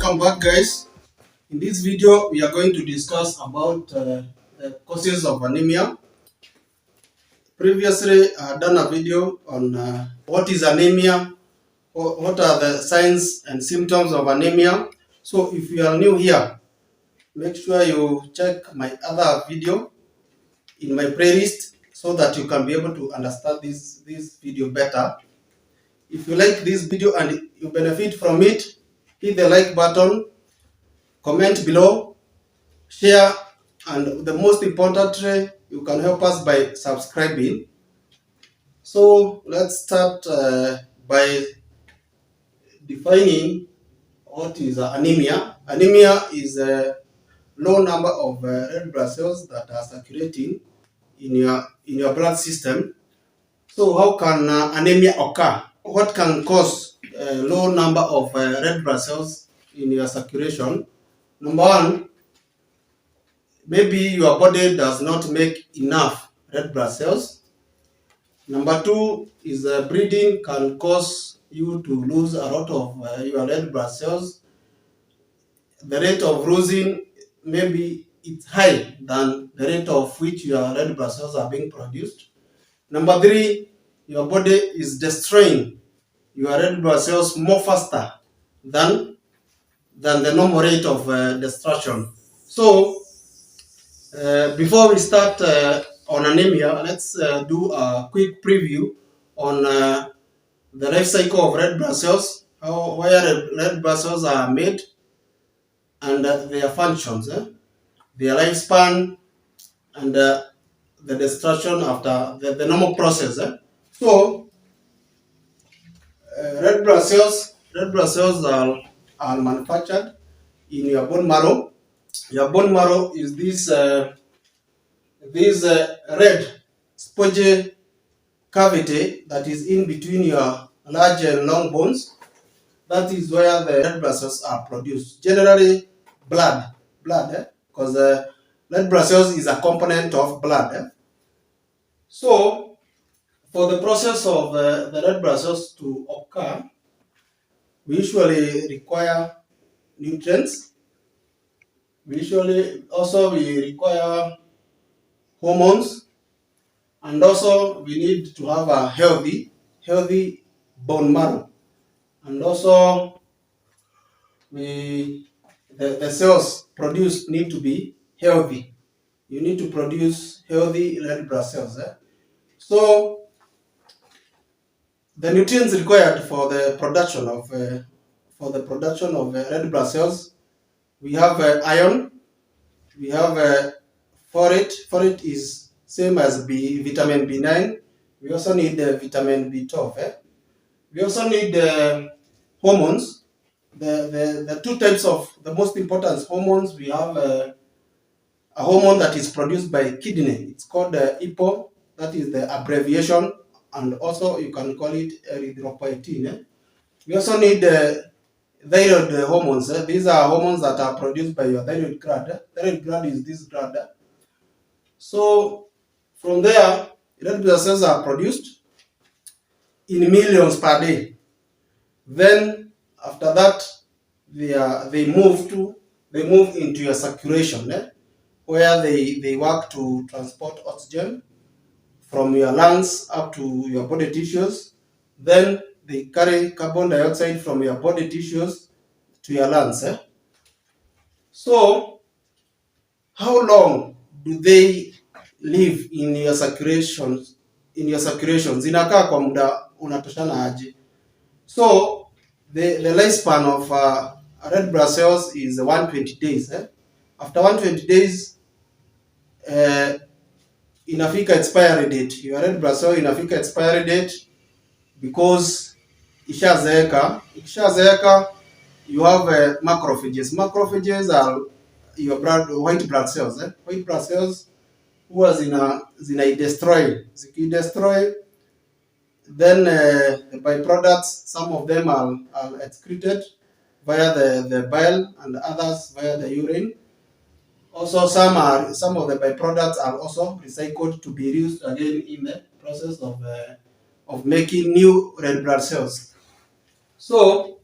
welcome back, guys. In this video we are going to discuss about causes of anemia. Previously I had done a video on what is anemia, what are the signs and symptoms of anemia. So if you are new here, make sure you check my other video in my playlist so that you can be able to understand this video better. If you like this video and you benefit from it, hit the like button, comment below, share, and the most importantly, you can help us by subscribing. So let's start by defining what is anemia. Anemia is a low number of red blood cells that are circulating in your blood system. So how can anemia occur? What can cause a low number of red blood cells in your circulation? Number one, maybe your body does not make enough red blood cells. Number two is breeding can cause you to lose a lot of your red blood cells. The rate of losing, maybe it's high than the rate of which your red blood cells are being produced. Number three, your body is destroying your red blood cells more faster than the normal rate of destruction. So before we start on anemia, let's do a quick preview on the life cycle of red blood cells, where red blood cells are made, and their functions, their lifespan, and the destruction after the normal process. So, red blood cells are manufactured in your bone marrow. Your bone marrow is this red spongy cavity that is in between your large and long bones. That is where the red blood cells are produced. Generally, blood, because red blood cells is a component of blood. So, for the process of the red blood cells to occur, we usually require nutrients. We require hormones, and also we need to have a healthy bone marrow, and also the cells produced need to be healthy. You need to produce healthy red blood cells. So the nutrients required for the production of red blood cells, we have iron, we have folate. Folate is same as vitamin B9. We also need vitamin B12. We also need hormones. The two types of the most important hormones, we have a hormone that is produced by kidney. It's called EPO. That is the abbreviation, and also you can call it erythropoietin. We also need thyroid hormones. These are hormones that are produced by your thyroid gland. Thyroid gland is this gland. So from there, red blood cells are produced in millions per day. Then after that, they move into your circulation, where they work to transport oxygen from your lungs up to your body tissues. Then they carry carbon dioxide from your body tissues to your lungs. So how long do they live in your circulations? Zinakaa kwa muda unatoshana aje? So the lifespan of red blood cells is 120 days. After 120 days, inafika expiry date. Your red blood cell inafika expiry date because ishazeeka. Ikishazeeka, you have macrophages. Macrophages are your white blood cells. White blood cells huwa zina destroy. Then the byproducts, some of them are excreted via the bile and others via the urine. Also, some of the byproducts are also recycled to be used again in the process of making new red blood cells. So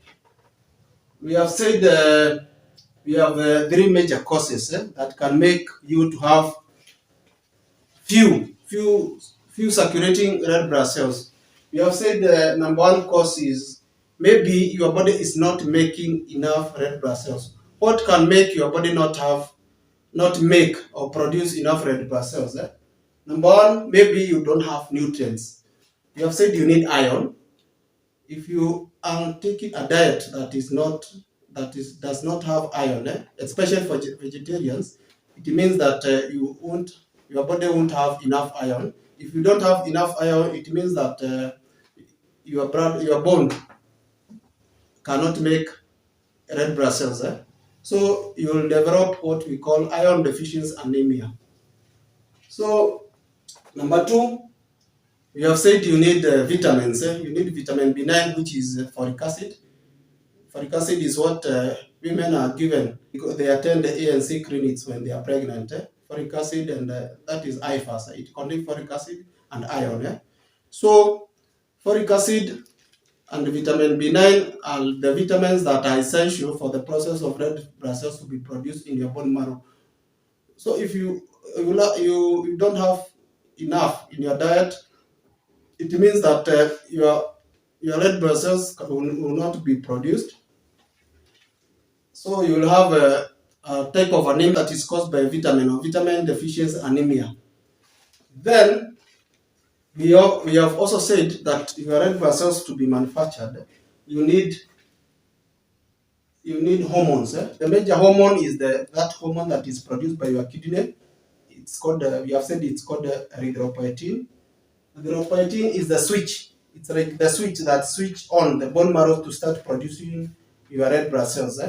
we have said we have three major causes that can make you to have few circulating red blood cells. We have said the number one cause is maybe your body is not making enough red blood cells. What can make your body not make or produce enough red blood cells? Number one, maybe you don't have nutrients. You have said you need iron. If you are taking a diet does not have iron, especially for vegetarians, it means that your body won't have enough iron. If you don't have enough iron, it means that your bone cannot make red blood cells. So you will develop what we call iron deficiency anemia. So number two, we have said you need vitamins. You need vitamin B9, which is folic acid. Folic acid is what women are given because they attend the ANC clinics when they are pregnant. Folic acid, and that is IFAS. It contains folic acid and iron. So folic acid and vitamin B9 are the vitamins that are essential for the process of red blood cells to be produced in your bone marrow. So if you don't have enough in your diet, it means that your red blood cells will not be produced. So you will have a type of anemia that is caused by vitamin deficiency anemia. Then we have also said that your red blood cells to be manufactured, you need hormones. The major hormone is that hormone that is produced by your kidney. It's called we have said it's called erythropoietin. Erythropoietin is the switch. It's like the switch that switch on the bone marrow to start producing your red blood cells.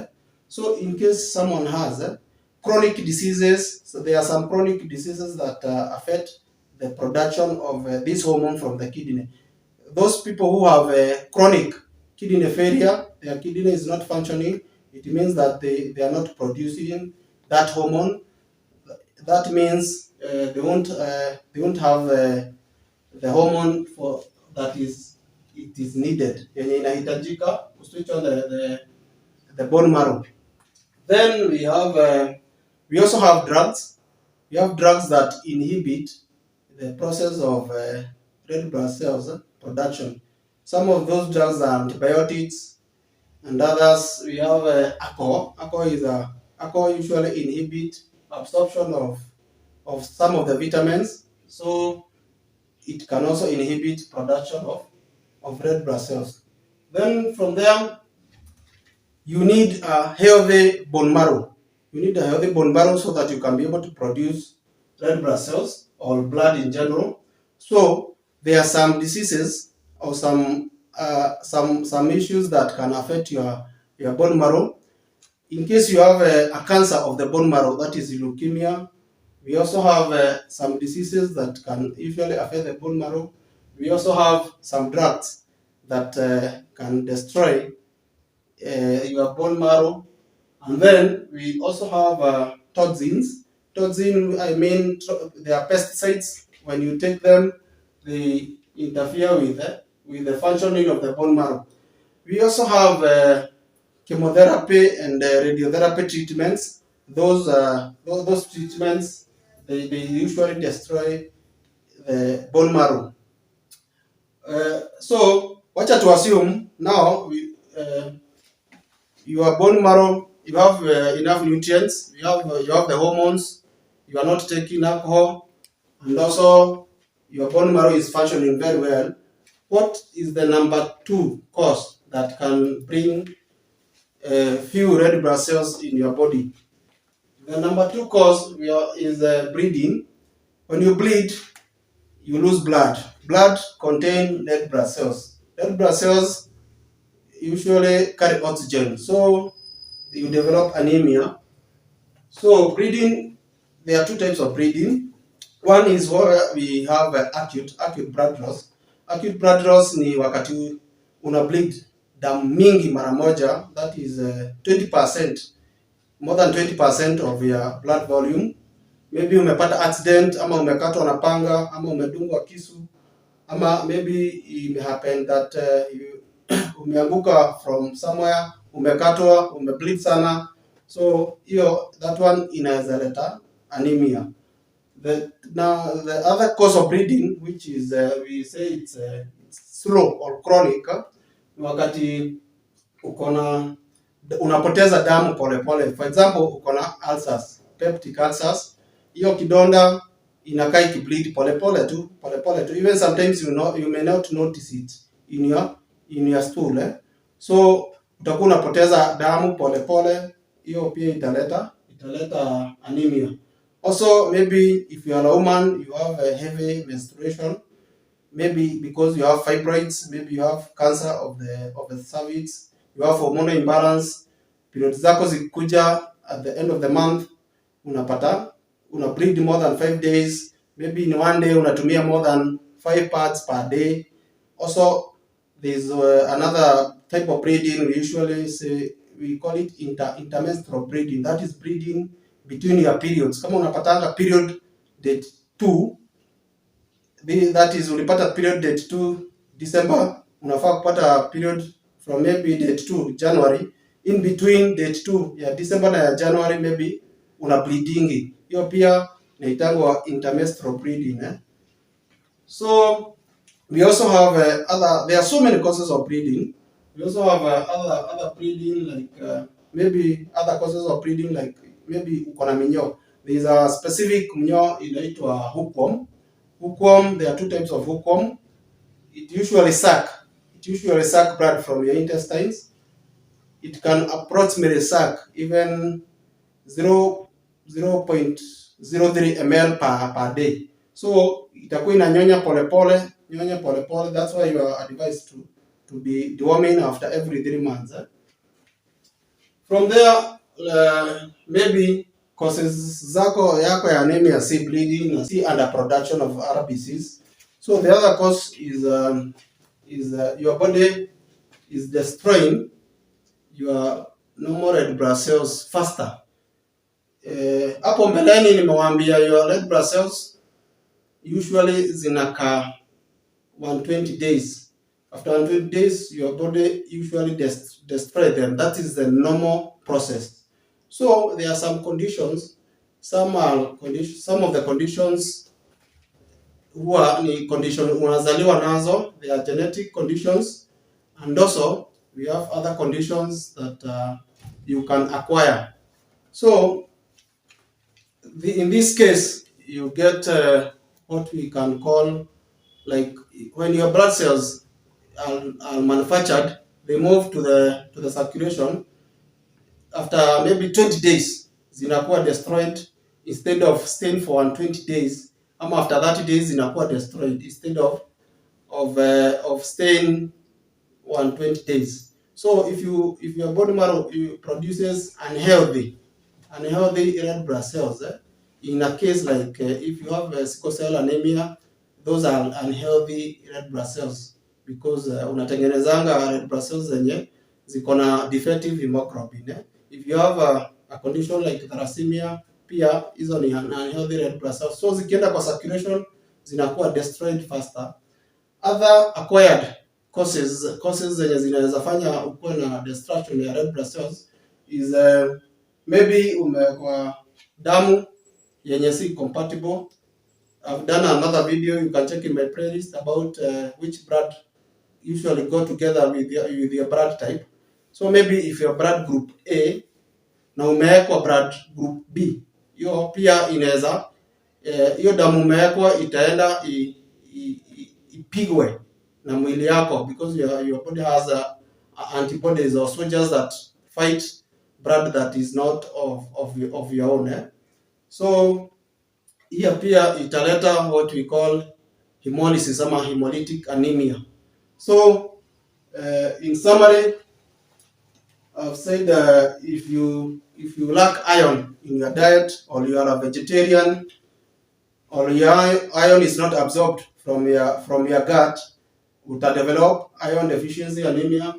So in case someone has chronic diseases, so there are some chronic diseases that affect the production of this hormone from the kidney. Those people who have chronic kidney failure, their kidney is not functioning, it means that they are not producing that hormone. That means they won't have the hormone for that is it is needed yenye inahitajika to switch on the bone marrow. Then we also have drugs. We have drugs that inhibit the process of red blood cells production. Some of those drugs are antibiotics, and others we have alcohol. Alcohol usually inhibit absorption of some of the vitamins, so it can also inhibit production of red blood cells. Then from there, you need a healthy bone marrow. You need a healthy bone marrow so that you can be able to produce red blood cells or blood in general. So there are some diseases or some issues that can affect your bone marrow. In case you have a cancer of the bone marrow, that is leukemia. We also have some diseases that can usually affect the bone marrow. We also have some drugs that can destroy your bone marrow. And then we also have toxins. Toxin, I mean, they are pesticides. When you take them, they interfere with the functioning of the bone marrow. We also have chemotherapy and radiotherapy treatments. Those treatments, they usually destroy the bone marrow. So, wacha to assume now your bone marrow, you have enough nutrients, you have the hormones, you are not taking alcohol, and also your bone marrow is functioning very well. What is the number two cause that can bring few red blood cells in your body? The number two cause is bleeding. When you bleed, you lose blood. Blood contains red blood cells. Red blood cells usually carry oxygen, so you develop anemia. So bleeding, there are two types of bleeding. One is where we have acute blood loss. Acute blood loss ni wakati una bleed damu mingi mara moja, that is 20%, more than 20% of your blood volume. Maybe umepata accident, ama umekatwa na panga, ama umedungwa kisu, ama maybe it happened that you umeanguka from somewhere umekatwa, umebleed sana, so that one inaweza leta anemia. Now the other cause of bleeding, which is we say it's slow or chronic, wakati unapoteza damu polepole. For example, uko na ulcers, peptic ulcers, hiyo kidonda inakaa ikibleed polepole tu. Even sometimes you may not notice it in your stool, so utakuwa unapoteza damu polepole, hiyo pia italeta anemia. Also, maybe if you are a woman, you have a heavy menstruation, maybe because you have fibroids, maybe you have cancer of the cervix, you have hormonal imbalance, periods zako zikuja at the end of the month, unapata una bleed more than 5 days, maybe in one day unatumia more than 5 pads per day. Also, there's another type of bleeding. We usually say, we call it intermenstrual bleeding. That is bleeding between your periods. Kama unapatanga period date 2, that is ulipata period date 2 December, unafaa kupata period from maybe date 2 January. In between date 2 ya December na ya January, maybe una bleeding. Hiyo pia inaitangwa intermenstrual bleeding. So we also have there are so many causes of bleeding. We also have other bleeding, like maybe other causes of bleeding, like maybe uko na minyoo. There is a specific minyoo inaitwa hookworm. Hookworm, there are two types of hookworm. It usually suck blood from your intestines. It can approximately suck even 0.03 ml per day. So itakuwa inanyonya polepole. That's why you are advised to be deworming after every 3 months. From there, maybe causes yako ya anemia, see bleeding, see underproduction of RBCs. So the other cause is your body is destroying your normal red blood cells faster. Hapo mbeleni nimewaambia your red blood cells usually zinakaa 120 days. After 120 days, your body usually destroy them. That is the normal process. So there are some conditions. Some of the conditions huwa ni condition unazaliwa nazo. They are genetic conditions, and also we have other conditions that you can acquire. So in this case, you get what we can call, like, when your blood cells are manufactured, they move to the circulation. After maybe 20 days, zinakuwa destroyed instead of staying for 120 days. After 30 days, zinakuwa destroyed instead of staying 120 days. So if your bone marrow produces unhealthy red blood cells, in a case like if you have sickle cell anemia, those are unhealthy red blood cells, because unatengenezanga red blood cells zenye ziko na defective hemoglobin. If you have a condition like thalassemia, pia hizo ni unhealthy red blood cells, so zikienda kwa circulation zinakuwa destroyed faster. Other acquired causes zenye zinaweza fanya ukuwe na destruction ya red blood cells is maybe umekuwa damu yenye si compatible. I've done another video, you can check in my playlist, about which blood usually go together with your blood type. So maybe if your blood group A na umewekwa blood group B, hiyo pia inaweza hiyo damu umewekwa itaenda ipigwe na mwili yako, because your body has antibodies or soldiers that fight blood that is not of your own. So hiyo pia italeta what we call hemolysis ama hemolytic anemia. So in summary, I've said if you lack iron in your diet, or you are a vegetarian, or your iron is not absorbed from your gut, utadevelop iron deficiency anemia.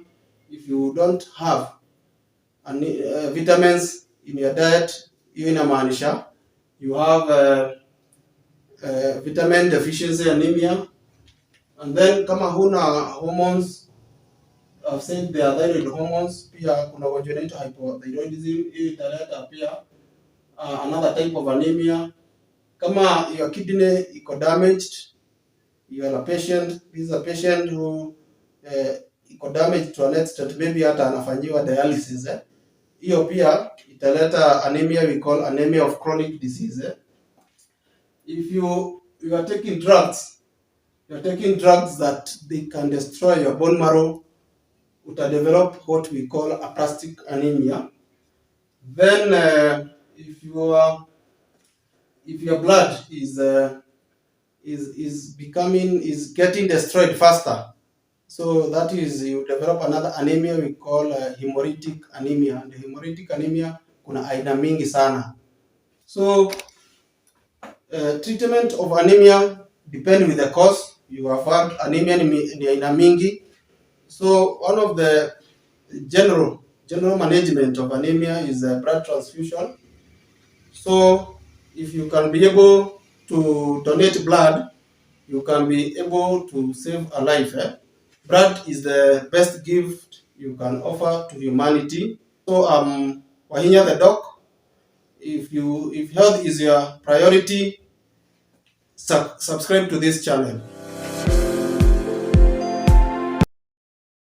If you don't have vitamins in your diet, hiyo inamaanisha you have vitamin deficiency anemia. And then kama huna hormones I've said there are thyroid hormones. Pia kuna ugonjwa inaitwa hypothyroidism, hii italeta pia another type of anemia. Kama your kidney iko damaged, you are a patient, this is a patient who iko damaged to an extent, maybe hata anafanyiwa dialysis hiyo pia italeta anemia, we call anemia of chronic disease. If you are taking drugs, that they can destroy your bone marrow, develop what we call aplastic anemia. Then if your blood is getting destroyed faster, so that is you develop another anemia we call hemolytic anemia. And hemolytic anemia kuna aina mingi sana. So treatment of anemia depend with the cause. You have heard anemia ni aina mingi. So one of the general management of anemia is blood transfusion. So if you can be able to donate blood, you can be able to save a life. Blood is the best gift you can offer to humanity. So Wahinya the doc. If health is your priority, subscribe to this channel.